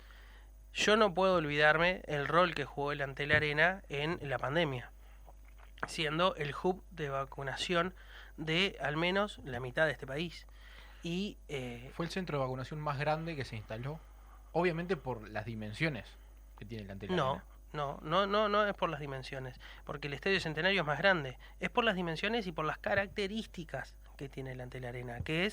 Yo no puedo olvidarme el rol que jugó el Antel Arena en la pandemia, siendo el hub de vacunación de al menos la mitad de este país. Y fue el centro de vacunación más grande que se instaló, obviamente por las dimensiones que tiene el Antel Arena. No es por las dimensiones, porque el Estadio Centenario es más grande, es por las dimensiones y por las características que tiene el Antel Arena, que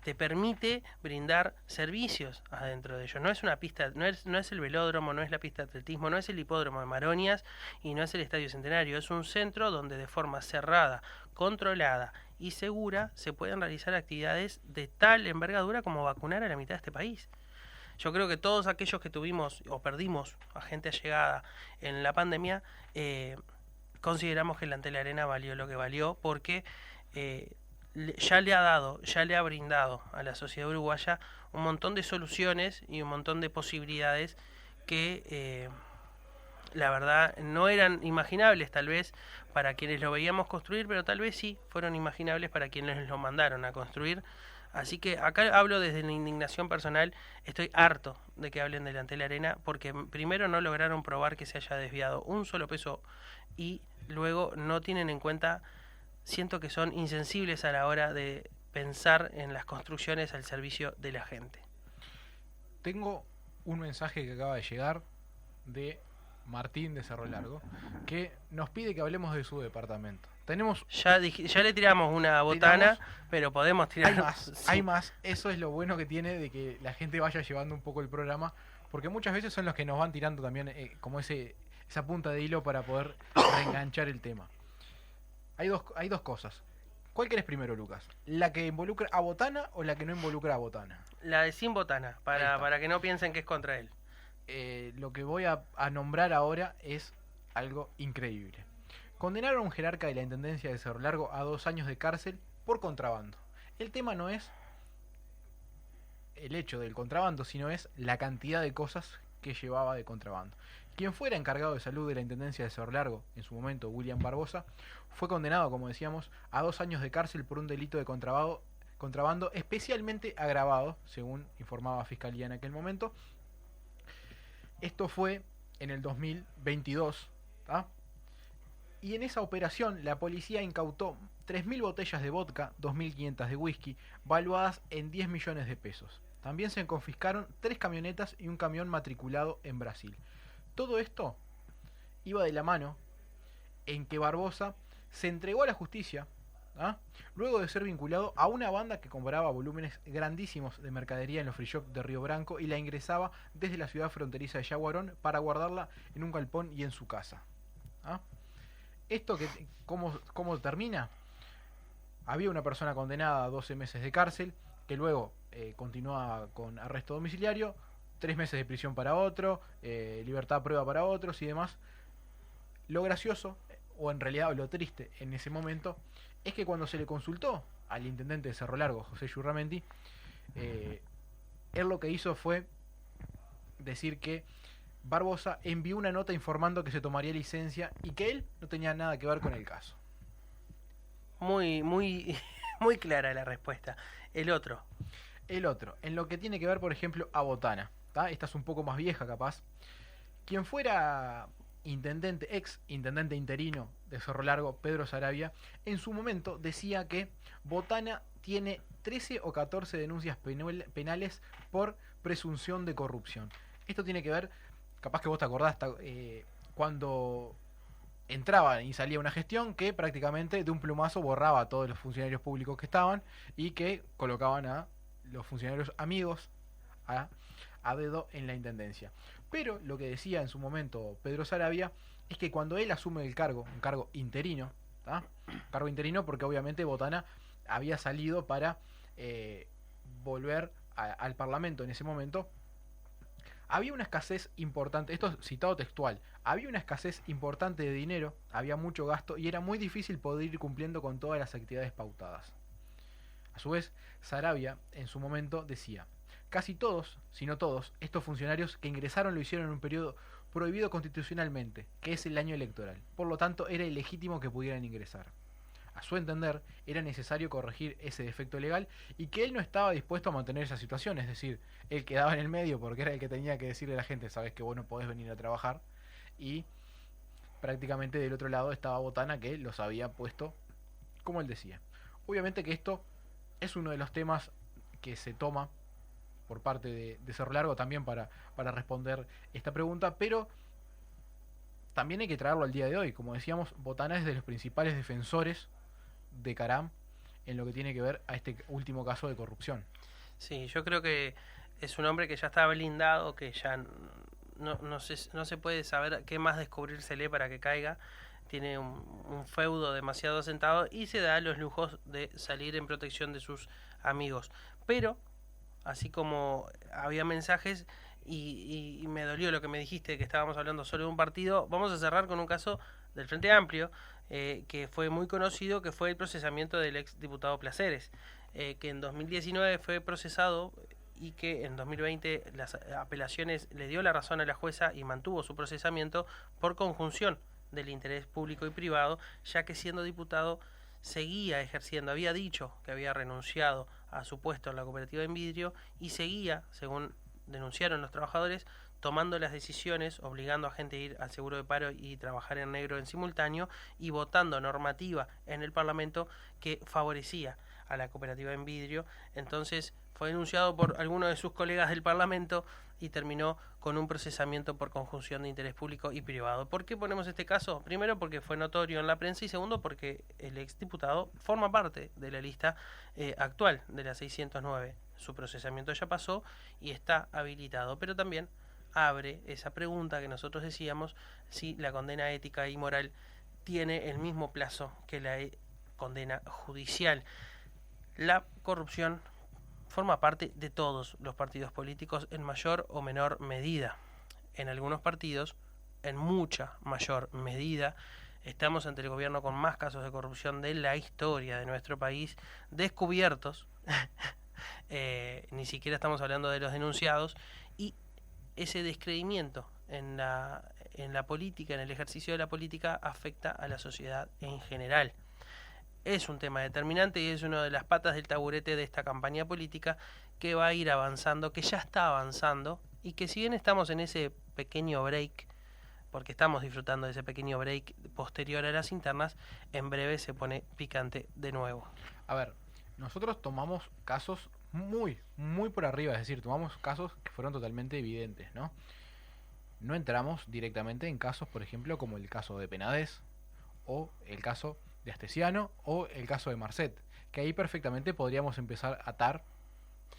te permite brindar servicios adentro de ellos. No es una pista, no es el velódromo, no es la pista de atletismo, no es el hipódromo de Maronias y no es el Estadio Centenario. Es un centro donde de forma cerrada, controlada y segura se pueden realizar actividades de tal envergadura como vacunar a la mitad de este país. Yo creo que todos aquellos que tuvimos o perdimos a gente allegada en la pandemia, consideramos que el Antel Arena valió lo que valió, porque ya le ha brindado a la sociedad uruguaya un montón de soluciones y un montón de posibilidades que la verdad no eran imaginables tal vez para quienes lo veíamos construir, pero tal vez sí fueron imaginables para quienes lo mandaron a construir. Así que acá hablo desde la indignación personal, estoy harto de que hablen delante de la arena, porque primero no lograron probar que se haya desviado un solo peso y luego no tienen en cuenta, siento que son insensibles a la hora de pensar en las construcciones al servicio de la gente. Tengo un mensaje que acaba de llegar de Martín de Cerro Largo, que nos pide que hablemos de su departamento. Tenemos... Ya le tiramos una botana, pero podemos tirar... Hay más, sí. hay más. Eso es lo bueno que tiene de que la gente vaya llevando un poco el programa, porque muchas veces son los que nos van tirando también como esa punta de hilo para poder reenganchar el tema. Hay dos cosas. ¿Cuál querés primero, Lucas? ¿La que involucra a Botana o la que no involucra a Botana? La de sin botana, para que no piensen que es contra él. Lo que voy a nombrar ahora es algo increíble. Condenaron a un jerarca de la Intendencia de Cerro Largo a 2 años de cárcel por contrabando. El tema no es el hecho del contrabando, sino es la cantidad de cosas que llevaba de contrabando. Quien fuera encargado de salud de la Intendencia de Cerro Largo, en su momento William Barbosa, fue condenado, como decíamos, a 2 años de cárcel por un delito de contrabando especialmente agravado, según informaba Fiscalía en aquel momento. Esto fue en el 2022, ¿tá? Y en esa operación la policía incautó 3.000 botellas de vodka, 2.500 de whisky, valuadas en 10 millones de pesos. También se confiscaron 3 camionetas y un camión matriculado en Brasil. Todo esto iba de la mano en que Barbosa se entregó a la justicia, ¿ah? Luego de ser vinculado a una banda que compraba volúmenes grandísimos de mercadería en los free shops de Río Branco y la ingresaba desde la ciudad fronteriza de Yaguarón para guardarla en un galpón y en su casa, ¿ah? Esto ¿cómo termina? Había una persona condenada a 12 meses de cárcel, que luego continúa con arresto domiciliario, 3 meses de prisión para otro, libertad a prueba para otros y demás. Lo gracioso, o en realidad lo triste en ese momento, es que cuando se le consultó al intendente de Cerro Largo, José Yurramendi, él lo que hizo fue decir que Barbosa envió una nota informando que se tomaría licencia y que él no tenía nada que ver con el caso. Muy clara la respuesta. El otro, en lo que tiene que ver, por ejemplo, a Botana, ¿tá? Esta es un poco más vieja, capaz. Quien fuera ex intendente interino de Cerro Largo, Pedro Saravia, en su momento decía que Botana tiene 13 o 14 denuncias penales por presunción de corrupción. Esto tiene que ver, capaz que vos te acordás, cuando entraba y salía una gestión que prácticamente de un plumazo borraba a todos los funcionarios públicos que estaban y que colocaban a los funcionarios amigos a dedo en la intendencia. Pero lo que decía en su momento Pedro Saravia es que cuando él asume el cargo, un cargo interino, ¿tá? Cargo interino porque obviamente Botana había salido para volver al Parlamento en ese momento. Había una escasez importante, esto es citado textual, había una escasez importante de dinero, había mucho gasto y era muy difícil poder ir cumpliendo con todas las actividades pautadas. A su vez, Saravia en su momento decía: casi todos, si no todos, estos funcionarios que ingresaron lo hicieron en un periodo prohibido constitucionalmente, que es el año electoral. Por lo tanto, era ilegítimo que pudieran ingresar. A su entender, era necesario corregir ese defecto legal y que él no estaba dispuesto a mantener esa situación. Es decir, él quedaba en el medio porque era el que tenía que decirle a la gente: sabes que vos no podés venir a trabajar. Y prácticamente del otro lado estaba Botana, que los había puesto como él decía. Obviamente que esto es uno de los temas que se toma por parte de Cerro Largo también para responder esta pregunta, pero también hay que traerlo al día de hoy. Como decíamos, Botana es de los principales defensores de Caram en lo que tiene que ver a este último caso de corrupción. Sí, yo creo que es un hombre que ya está blindado, que ya no se puede saber qué más descubrírsele para que caiga. Tiene un feudo demasiado asentado y se da los lujos de salir en protección de sus amigos. Pero, así como había mensajes, y me dolió lo que me dijiste, que estábamos hablando solo de un partido, vamos a cerrar con un caso del Frente Amplio, que fue muy conocido, que fue el procesamiento del ex diputado Placeres, que en 2019 fue procesado y que en 2020 las apelaciones le dio la razón a la jueza y mantuvo su procesamiento por conjunción del interés público y privado, ya que siendo diputado seguía ejerciendo, había dicho que había renunciado a su puesto en la cooperativa en vidrio y seguía, según denunciaron los trabajadores, tomando las decisiones, obligando a gente a ir al seguro de paro y trabajar en negro en simultáneo y votando normativa en el Parlamento que favorecía a la cooperativa en vidrio. Entonces fue denunciado por algunos de sus colegas del Parlamento y terminó con un procesamiento por conjunción de interés público y privado. ¿Por qué ponemos este caso? Primero porque fue notorio en la prensa y segundo porque el exdiputado forma parte de la lista actual de la 609. Su procesamiento ya pasó y está habilitado, pero también abre esa pregunta que nosotros decíamos, si la condena ética y moral tiene el mismo plazo que la condena judicial. La corrupción forma parte de todos los partidos políticos en mayor o menor medida. En algunos partidos, en mucha mayor medida, estamos ante el gobierno con más casos de corrupción de la historia de nuestro país, descubiertos, ni siquiera estamos hablando de los denunciados, y ese descreimiento en la política, en el ejercicio de la política, afecta a la sociedad en general. Es un tema determinante y es una de las patas del taburete de esta campaña política que va a ir avanzando, que ya está avanzando y que si bien estamos en ese pequeño break, porque estamos disfrutando de ese pequeño break posterior a las internas, en breve se pone picante de nuevo. A ver, nosotros tomamos casos muy por arriba, es decir, tomamos casos que fueron totalmente evidentes, ¿no? No entramos directamente en casos, por ejemplo, como el caso de Penades o el caso de Astesiano o el caso de Marcet, que ahí perfectamente podríamos empezar a atar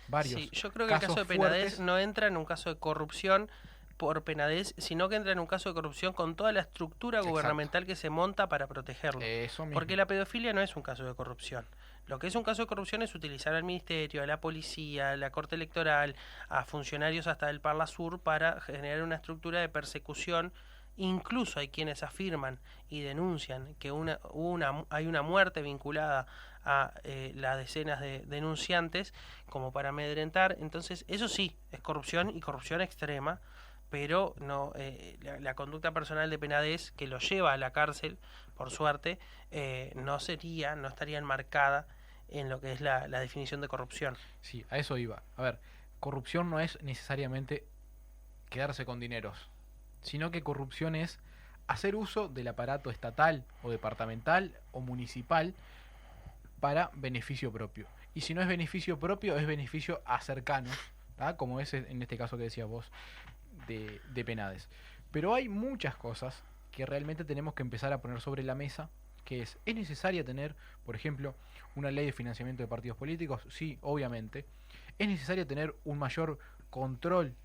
varios. Sí, yo creo que el caso de Penades no entra en un caso de corrupción por Penades, sino que entra en un caso de corrupción con toda la estructura gubernamental que se monta para protegerlo. Eso mismo. Porque la pedofilia no es un caso de corrupción. Lo que es un caso de corrupción es utilizar al ministerio, a la policía, a la corte electoral, a funcionarios hasta el Parla Sur para generar una estructura de persecución. Incluso hay quienes afirman y denuncian que hay una muerte vinculada a las decenas de denunciantes como para amedrentar. Entonces eso sí es corrupción y corrupción extrema, pero no la conducta personal de Penades, que lo lleva a la cárcel por suerte, no estaría enmarcada en lo que es la definición de corrupción. Sí, a eso iba. A ver, corrupción no es necesariamente quedarse con dineros, sino que corrupción es hacer uso del aparato estatal o departamental o municipal para beneficio propio. Y si no es beneficio propio, es beneficio a cercanos, ¿tá? Como es en este caso que decías vos de Penades. Pero hay muchas cosas que realmente tenemos que empezar a poner sobre la mesa, que es necesaria tener, por ejemplo, una ley de financiamiento de partidos políticos? Sí, obviamente. ¿Es necesario tener un mayor control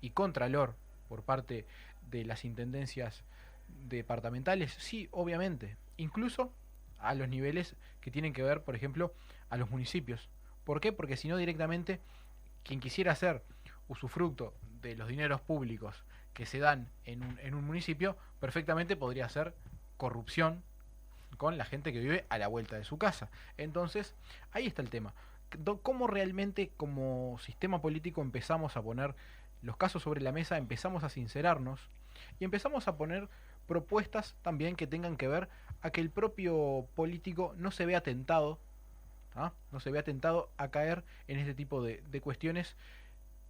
y contralor por parte de las intendencias departamentales? Sí, obviamente. Incluso a los niveles que tienen que ver, por ejemplo, a los municipios. ¿Por qué? Porque si no, directamente quien quisiera hacer usufructo de los dineros públicos que se dan en un municipio, perfectamente podría hacer corrupción con la gente que vive a la vuelta de su casa. Entonces, ahí está el tema. ¿Cómo realmente como sistema político empezamos a poner los casos sobre la mesa, empezamos a sincerarnos y empezamos a poner propuestas también que tengan que ver a que el propio político no se vea tentado, no se vea tentado a caer en este tipo de cuestiones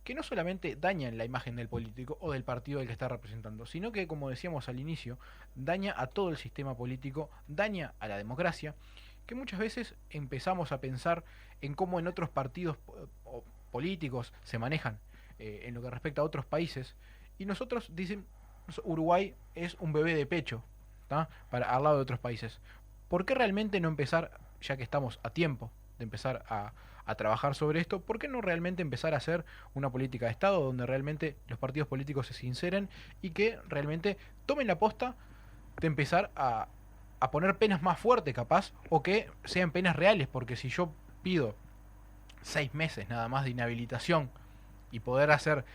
que no solamente dañan la imagen del político o del partido del que está representando, sino que, como decíamos al inicio, daña a todo el sistema político, daña a la democracia, que muchas veces empezamos a pensar en cómo en otros partidos políticos se manejan en lo que respecta a otros países, y nosotros dicen, Uruguay es un bebé de pecho, para al lado de otros países. ¿Por qué realmente no empezar, ya que estamos a tiempo de empezar a trabajar sobre esto, por qué no realmente empezar a hacer una política de Estado donde realmente los partidos políticos se sinceren y que realmente tomen la posta de empezar a poner penas más fuertes capaz, o que sean penas reales? Porque si yo pido 6 meses nada más de inhabilitación y poder hacer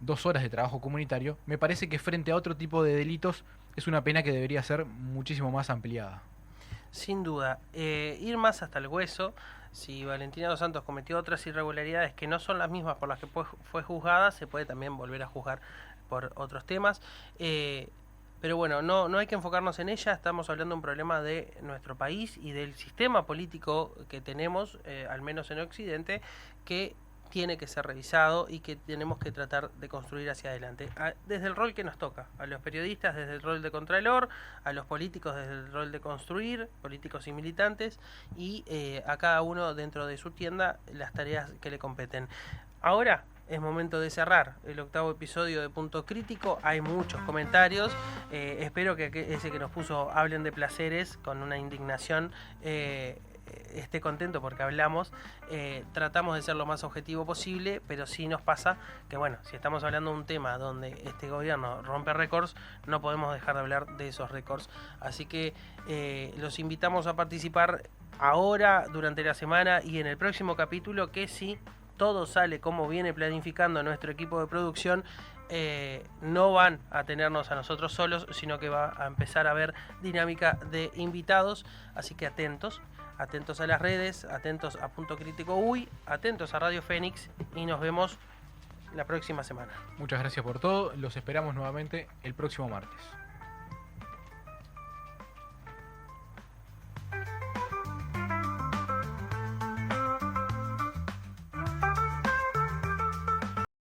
2 horas de trabajo comunitario, me parece que frente a otro tipo de delitos es una pena que debería ser muchísimo más ampliada. Sin duda, ir más hasta el hueso. Si Valentina Dos Santos cometió otras irregularidades que no son las mismas por las que fue juzgada, se puede también volver a juzgar por otros temas. Pero bueno, no hay que enfocarnos en ella, estamos hablando de un problema de nuestro país y del sistema político que tenemos, al menos en Occidente, que tiene que ser revisado y que tenemos que tratar de construir hacia adelante. Desde el rol que nos toca, a los periodistas desde el rol de contralor, a los políticos desde el rol de construir, políticos y militantes, y a cada uno dentro de su tienda las tareas que le competen. Ahora es momento de cerrar el 8º episodio de Punto Crítico. Hay muchos comentarios. Espero que ese que nos puso Hablen de Placeres con una indignación esté contento porque hablamos. Tratamos de ser lo más objetivo posible, pero sí nos pasa que, bueno, si estamos hablando de un tema donde este gobierno rompe récords, no podemos dejar de hablar de esos récords. Así que los invitamos a participar ahora, durante la semana y en el próximo capítulo, que si todo sale como viene planificando nuestro equipo de producción, no van a tenernos a nosotros solos, sino que va a empezar a haber dinámica de invitados. Así que atentos a las redes, atentos a Punto Crítico UI, atentos a Radio Fénix y nos vemos la próxima semana. Muchas gracias por todo, los esperamos nuevamente el próximo martes.